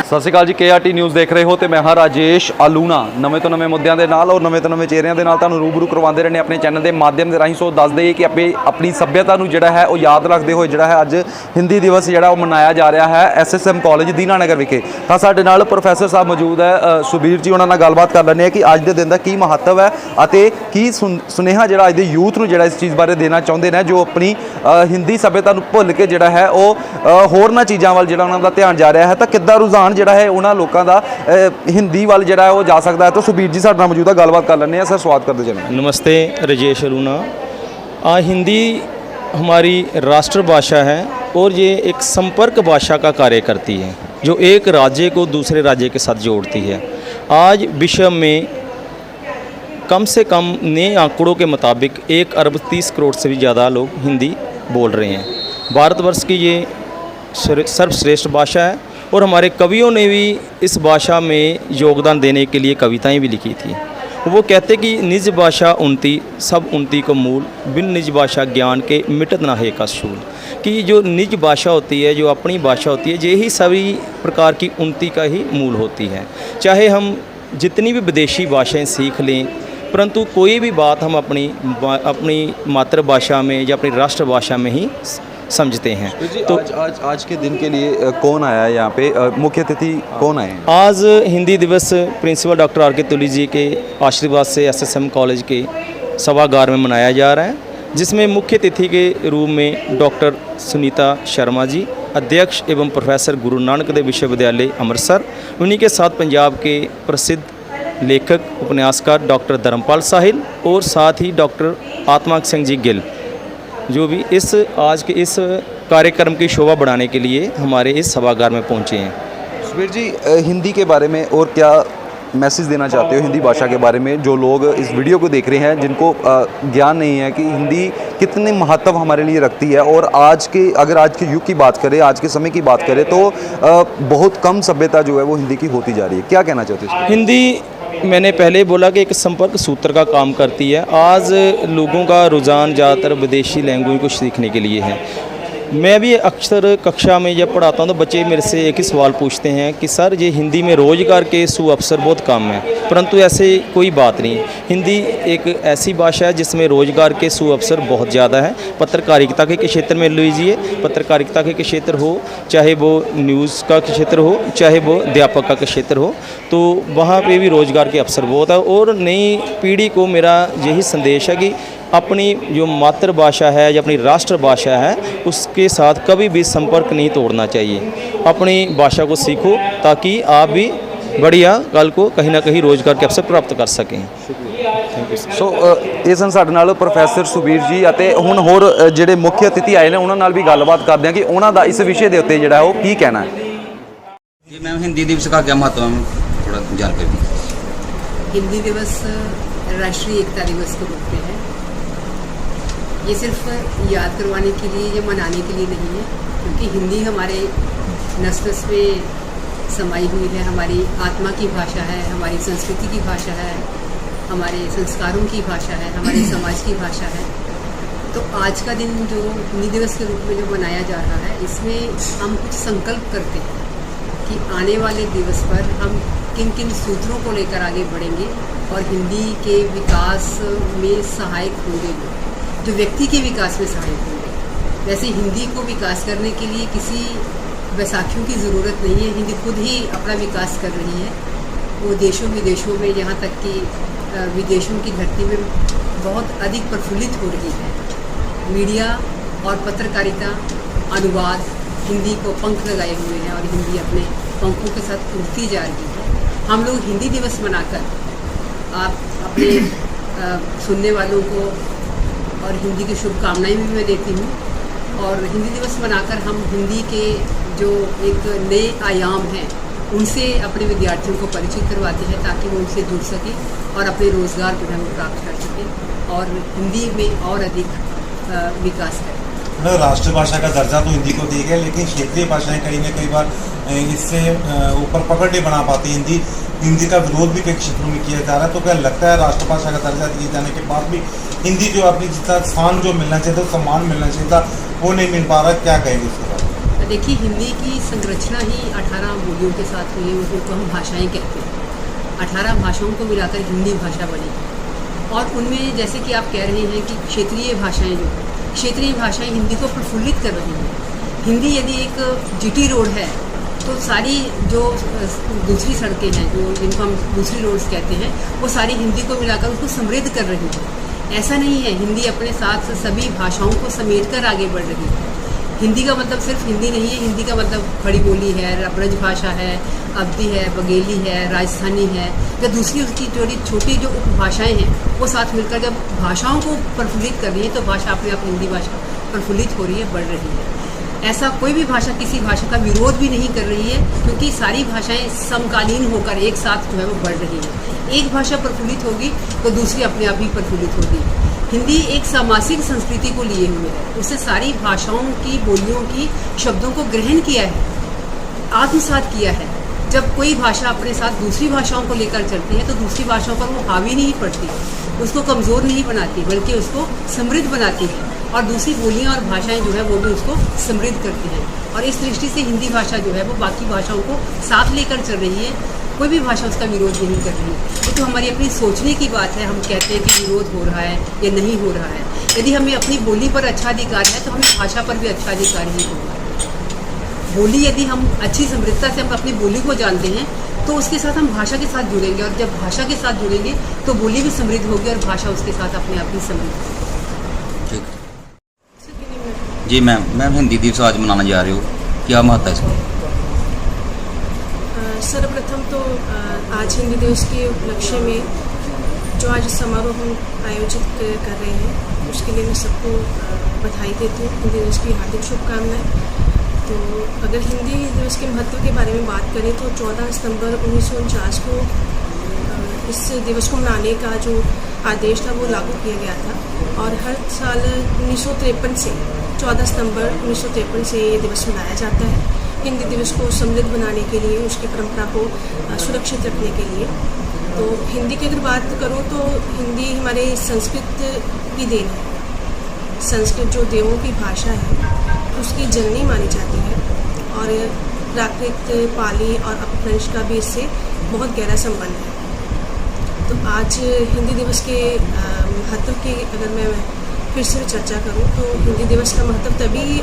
ਸਤਿ ਸ਼੍ਰੀ ਅਕਾਲ ਜੀ, KRT news ਦੇਖ ਰਹੇ ਹੋ ਤੇ ਮੈਂ ਹਾਂ ਰਾਜੇਸ਼ ਆਲੂਣਾ। ਨਵੇਂ ਤੋਂ ਨਵੇਂ ਮੁੱਦਿਆਂ ਦੇ ਨਾਲ ਔਰ ਨਵੇਂ ਤੋਂ ਨਵੇਂ ਚਿਹਰਿਆਂ ਦੇ ਨਾਲ ਤੁਹਾਨੂੰ ਰੂਬਰੂ ਕਰਵਾਉਂਦੇ ਰਹਿੰਦੇ ਆਪਣੇ ਚੈਨਲ ਦੇ ਮਾਧਿਅਮ ਦੇ ਰਾਹੀਂ। ਸੋ ਦੱਸ ਦਈਏ ਕਿ ਆਪਣੀ ਸੱਭਿਅਤਾ ਨੂੰ ਜਿਹੜਾ ਹੈ ਉਹ ਯਾਦ ਰੱਖਦੇ ਹੋਏ ਜਿਹੜਾ ਹੈ ਅੱਜ ਹਿੰਦੀ ਦਿਵਸ ਜਿਹੜਾ ਉਹ ਮਨਾਇਆ ਜਾ ਰਿਹਾ ਹੈ SSM ਕਾਲਜ ਦੀਨਾਨਗਰ ਵਿਖੇ। ਤਾਂ ਸਾਡੇ ਨਾਲ ਪ੍ਰੋਫੈਸਰ ਸਾਹਿਬ ਮੌਜੂਦ ਹੈ, ਸੁਬੀਰ ਜੀ, ਉਹਨਾਂ ਨਾਲ ਗੱਲਬਾਤ ਕਰ ਲੈਂਦੇ ਹਾਂ ਕਿ ਅੱਜ ਦੇ ਦਿਨ ਦਾ ਕੀ ਮਹੱਤਵ ਹੈ ਅਤੇ ਕੀ ਸੁਨੇਹਾ ਜਿਹੜਾ ਅੱਜ ਦੇ ਯੂਥ ਨੂੰ ਜਿਹੜਾ ਇਸ ਚੀਜ਼ ਬਾਰੇ ਦੇਣਾ ਚਾਹੁੰਦੇ ਨੇ, ਜੋ ਆਪਣੀ ਹਿੰਦੀ ਸੱਭਿਅਤਾ ਨੂੰ ਭੁੱਲ ਕੇ ਜਿਹੜਾ ਹੈ ਉਹ ਹੋਰਨਾਂ ਚੀਜ਼ਾਂ ਵੱਲ ਜਿਹੜਾ ਉਹਨਾਂ ਦਾ ਧਿਆਨ ਜਾ ਰਿਹਾ ਹੈ। ਤਾਂ ਕਿੱਦਾਂ ਰੁਝਾਨ ਜਿਹੜਾ ਹੈ ਉਹਨਾਂ ਲੋਕਾਂ ਦਾ हिंदी वाल जड़ा है वो जा सकता है। तो सुबीर जी साडे नाल मौजूद है, गलबात कर लें। सर स्वागत करते चलें। नमस्ते राजेश अरुणा। हिंदी हमारी राष्ट्रभाषा है और ये एक संपर्क भाषा का कार्य करती है जो एक राज्य को दूसरे राज्य के साथ जोड़ती है। आज विश्व में कम से कम नए आंकड़ों के मुताबिक 1 अरब 30 करोड़ से भी ज़्यादा लोग हिंदी बोल रहे हैं। भारतवर्ष की ये सर्वश्रेष्ठ भाषा है और हमारे कवियों ने भी इस भाषा में योगदान देने के लिए कविताएं भी लिखी थी। वो कहते कि निज भाषा उन्नति सब उन्नति को मूल, बिन निज भाषा ज्ञान के मिटत ना है का शूल। कि जो निज भाषा होती है, जो अपनी भाषा होती है, यही सभी प्रकार की उन्नति का ही मूल होती है। चाहे हम जितनी भी विदेशी भाषाएं सीख लें, परंतु कोई भी बात हम अपनी मातृभाषा में या अपनी राष्ट्रभाषा में ही समझते हैं। तो आज के दिन के लिए कौन आया है यहाँ पे, मुख्य अतिथि कौन आए हैं? आज हिंदी दिवस प्रिंसिपल डॉक्टर आर के तुली जी के आशीर्वाद से SSM कॉलेज के सभागार में मनाया जा रहा है, जिसमें मुख्य अतिथि के रूप में डॉक्टर सुनीता शर्मा जी, अध्यक्ष एवं प्रोफेसर गुरु नानक देव विश्वविद्यालय अमृतसर, उन्हीं के साथ पंजाब के प्रसिद्ध लेखक उपन्यासकार डॉक्टर धर्मपाल साहिल और साथ ही डॉक्टर आत्मा सिंह जी गिल, जो भी इस आज के इस कार्यक्रम की शोभा बढ़ाने के लिए हमारे इस सभागार में पहुंचे हैं। सुबीर जी, हिंदी के बारे में और क्या मैसेज देना चाहते हो हिंदी भाषा के बारे में, जो लोग इस वीडियो को देख रहे हैं जिनको ज्ञान नहीं है कि हिंदी कितनी महत्व हमारे लिए रखती है। और अगर आज के युग की बात करें, आज के समय की बात करें तो बहुत कम सभ्यता जो है वो हिंदी की होती जा रही है। क्या कहना चाहते हो? हिंदी मैंने पहले बोला कि एक संपर्क सूत्र का काम करती है। आज लोगों का रुझान ज़्यादातर विदेशी लैंग्वेज को सीखने के लिए है। मैं भी अक्सर कक्षा में जब पढ़ाता हूँ तो बच्चे मेरे से एक ही सवाल पूछते हैं कि सर ये हिंदी में रोज़गार के सुअवसर बहुत कम हैं, परंतु ऐसे कोई बात नहीं। हिंदी एक ऐसी भाषा है जिसमें रोज़गार के सुअवसर बहुत ज़्यादा है। पत्रकारिता के क्षेत्र में लीजिए, पत्रकारिता के क्षेत्र हो, चाहे वो न्यूज़ का क्षेत्र हो, चाहे वो अध्यापक का क्षेत्र हो, तो वहाँ पे भी रोज़गार के अवसर बहुत है। और नई पीढ़ी को मेरा यही संदेश है कि अपनी जो मातृभाषा है या अपनी राष्ट्रभाषा है उसके साथ कभी भी संपर्क नहीं तोड़ना चाहिए। अपनी भाषा को सीखो ताकि आप भी बढ़िया कल को कहीं ना कहीं रोज़गार के अवसर प्राप्त कर सकें। Thank you. सो ये सन साडे नाल प्रोफैसर सुबीर जी ਅਤੇ ਹੁਣ ਹੋਰ ਜਿਹੜੇ ਮੁੱਖ ਅਤਿਥੀ ਆਏ ਨੇ ਉਹਨਾਂ ਨਾਲ ਵੀ ਗੱਲਬਾਤ ਕਰਦੇ ਹਾਂ कि ਉਹਨਾਂ ਦਾ ਇਸ ਵਿਸ਼ੇ ਦੇ ਉੱਤੇ ਜਿਹੜਾ ਉਹ ਕੀ ਕਹਿਣਾ है। जी मैम, हिंदी दिवस का क्या महत्व है, थोड़ा जानकारी दीजिए। हिंदी दिवस राष्ट्रीय एकता दिवस के रूप में है। ये सिर्फ याद करवाने के लिए या मनाने के लिए नहीं है, क्योंकि हिंदी हमारे नस नस में समाई हुई है, हमारी आत्मा की भाषा है, हमारी संस्कृति की भाषा है, हमारे संस्कारों की भाषा है, हमारे समाज की भाषा है। तो आज का दिन जो हिंदी दिवस के रूप में जो मनाया जा रहा है, इसमें हम कुछ संकल्प करते हैं कि आने वाले दिवस पर हम किन किन सूत्रों को लेकर आगे बढ़ेंगे और हिंदी के विकास में सहायक होंगे, जो व्यक्ति के विकास में सहायक होंगे। वैसे हिंदी को विकास करने के लिए किसी बैसाखियों की ज़रूरत नहीं है, हिंदी खुद ही अपना विकास कर रही है। वो देशों विदेशों में, यहाँ तक कि विदेशों की धरती में बहुत अधिक प्रफुल्लित हो रही है। मीडिया और पत्रकारिता, अनुवाद, हिंदी को पंख लगाए हुए हैं और हिंदी अपने पंखों के साथ उड़ती जा रही है। हम लोग हिंदी दिवस मनाकर आप अपने सुनने वालों को और हिंदी की शुभकामनाएं भी मैं देती हूँ। और हिंदी दिवस मनाकर हम हिंदी के जो एक नए आयाम हैं उनसे अपने विद्यार्थियों को परिचित करवाते हैं, ताकि वो उनसे जुड़ सकें और अपने रोज़गार को ढंग प्राप्त कर सकें और हिंदी में और अधिक विकास करें। राष्ट्रभाषा का दर्जा तो हिंदी को दी गया, लेकिन क्षेत्रीय भाषाएं कई बार इससे ऊपर पकड़ नहीं बना पाती। हिंदी का विरोध भी कई क्षेत्रों में किया जा रहा है। तो क्या लगता है राष्ट्रभाषा का दर्जा दिए जाने के बाद भी हिंदी जो अपनी जितना स्थान जो मिलना चाहिए था, सम्मान मिलना चाहिए था, वो नहीं मिल पा रहा, क्या कहेंगे उसके बारे में? देखिए, हिंदी की संरचना ही 18 बोलियों के साथ हुई है, उसको हम भाषाएं कहते हैं। 18 भाषाओं को मिलाकर हिंदी भाषा बनी और उनमें जैसे कि आप कह रहे हैं कि क्षेत्रीय भाषाएं जो क्षेत्रीय भाषाएं हिंदी को प्रफुल्लित कर रही हैं। हिंदी यदि एक जीटी रोड है तो सारी जो दूसरी सड़कें हैं, जो जिनको हम दूसरी रोड्स कहते हैं, वो सारी हिंदी को मिलाकर उसको समृद्ध कर रही है। ऐसा नहीं है, हिंदी अपने साथ सभी भाषाओं को समेट कर आगे बढ़ रही है। हिंदी का मतलब सिर्फ हिंदी नहीं है, हिंदी का मतलब खड़ी बोली है, ब्रज भाषा है, अवधी है, बघेली है, राजस्थानी है, या दूसरी उसकी छोटी जो उपभाषाएं हैं वो साथ मिलकर जब भाषाओं को प्रफुल्लित कर रही है तो भाषा अपने आप हिंदी भाषा प्रफुल्लित हो रही है, बढ़ रही है। ऐसा कोई भी भाषा किसी भाषा का विरोध भी नहीं कर रही है, क्योंकि सारी भाषाएं समकालीन होकर एक साथ जो है वो बढ़ रही है। एक भाषा प्रफुल्लित होगी तो दूसरी अपने आप ही प्रफुल्लित होगी। हिंदी एक सामासिक संस्कृति को लिए हुए है, उससे सारी भाषाओं की, बोलियों की, शब्दों को ग्रहण किया है, आत्मसात किया है। जब कोई भाषा अपने साथ दूसरी भाषाओं को लेकर चलती है तो दूसरी भाषाओं पर वो हावी नहीं पड़ती, उसको कमज़ोर नहीं बनाती, बल्कि उसको समृद्ध बनाती है और दूसरी बोलियां और भाषाएं जो है वो भी उसको समृद्ध करती हैं। और इस दृष्टि से हिंदी भाषा जो है वो बाकी भाषाओं को साथ लेकर चल रही है, कोई भी भाषा उसका विरोध नहीं कर रही है। ये तो हमारी अपनी सोचने की बात है, हम कहते हैं कि विरोध हो रहा है या नहीं हो रहा है। यदि हमें अपनी बोली पर अच्छा अधिकार है तो हमें भाषा पर भी अच्छा अधिकार ही होगा। बोली यदि हम अच्छी समृद्धता से हम अपनी बोली को जानते हैं तो उसके साथ हम भाषा के साथ जुड़ेंगे, और जब भाषा के साथ जुड़ेंगे तो बोली भी समृद्ध होगी और भाषा उसके साथ अपने आप ही समृद्ध होगी। ठीक जी मैम, मैम हिंदी दिवस आज मनाने जा रहे हो, क्या महत्व है इसका? सर्वप्रथम तो आज हिंदी दिवस के उपलक्ष्य में जो आज समारोह हम आयोजित कर रहे हैं उसके लिए मैं सबको बधाई देती हूँ, हिंदी दिवस की हार्दिक शुभकामनाएं। तो अगर हिंदी दिवस के महत्व के बारे में बात करें तो 14 सितंबर 1949 को इस दिवस को मनाने का जो आदेश था वो लागू किया गया था और हर साल 1953 से 14 सितंबर 1953 से ये दिवस मनाया जाता है, हिंदी दिवस को समृद्ध बनाने के लिए, उसकी परंपरा को सुरक्षित रखने के लिए। तो हिंदी की अगर बात करूँ तो हिंदी हमारे संस्कृत की देन है। संस्कृत जो देवों की भाषा है उसकी जननी मानी जाती है और प्राकृत, पाली और अपभ्रंश का भी इससे बहुत गहरा संबंध है। तो आज हिंदी दिवस के महत्व की अगर मैं फिर से चर्चा करूं तो हिंदी दिवस का महत्व तभी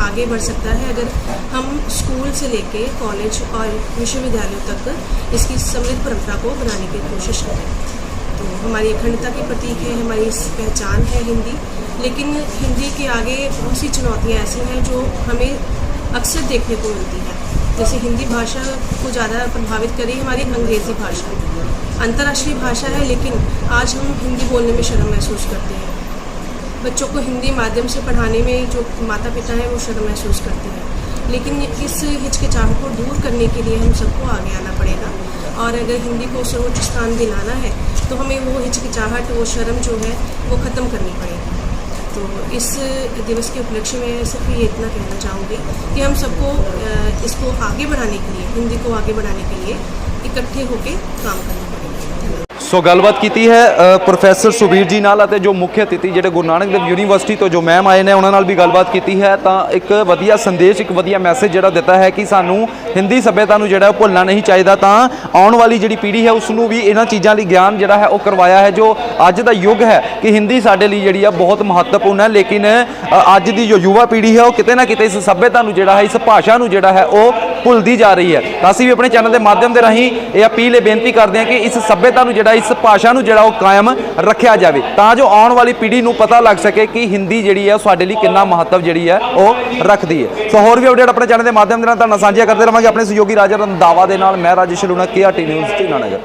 आगे बढ़ सकता है अगर हम स्कूल से लेके कॉलेज और विश्वविद्यालयों तक इसकी समृद्ध परंपरा को बनाने की कोशिश करें। तो हमारी अखंडता की प्रतीक है, हमारी पहचान है हिंदी, लेकिन हिंदी के आगे बहुत सी चुनौतियाँ ऐसी हैं जो हमें अक्सर देखने को मिलती हैं। जैसे हिंदी भाषा को ज़्यादा प्रभावित करी हमारी अंग्रेज़ी भाषा, अंतर्राष्ट्रीय भाषा है, लेकिन आज हम हिंदी बोलने में शर्म महसूस करते हैं। बच्चों को हिंदी माध्यम से पढ़ाने में जो माता पिता हैं वो शर्म महसूस करते हैं, लेकिन इस हिचकिचाहट को दूर करने के लिए हम सबको आगे आना पड़ेगा और अगर हिंदी को सर्वोच्च स्थान दिलाना है तो हमें वो हिचकिचाहट, वो शर्म जो है वो ख़त्म करनी पड़ेगी। तो इस दिवस के उपलक्ष्य में सिर्फ ये इतना कहना चाहूँगी कि हम सबको इसको आगे बढ़ाने के लिए, हिंदी को आगे बढ़ाने के लिए इकट्ठे होकर काम करना पड़ेगा। सो गलबात की है प्रोफैसर सुबीर जी नाल जो मुख्य अतिथि जो गुरु नानक देव यूनीवर्सिटी तो जो मैम आए हैं उन्होंने भी गलबात की है। तो एक वधिया संदेश, एक वधिया मैसेज जो दिता है कि सानू हिंदी सभ्यता जो भुलना नहीं चाहिए। तो आने वाली जी पीढ़ी है उसनों भी इन्होंने चीज़ों की ज्ञान जोड़ा है वो करवाया है। जो अज का युग है कि हिंदी साडे लिए जी बहुत महत्वपूर्ण है, लेकिन अज की जो युवा पीढ़ी है वो किते ना किते इस सभ्यता जोड़ा है, इस भाषा जोड़ा है वो भुलती जा रही है। तो असीं भी अपने चैनल के माध्यम के राही ये अपील बेनती करते हैं कि इस सभ्यता जोड़ा, इस भाषा जोड़ा वो कायम रखा जाए, ताकि आने वाली पीढ़ी को पता लग सके कि हिंदी जी है साडे लिए कितना महत्व जी है वो रखती है। सो होर भी अपडेट अपने चैनल के माध्यम के साझा करते रहेंगे अपने सहयोगी राजा रंधावा के नाल। मैं राजेश लूणा, KRT न्यूज़ श्रीनगर।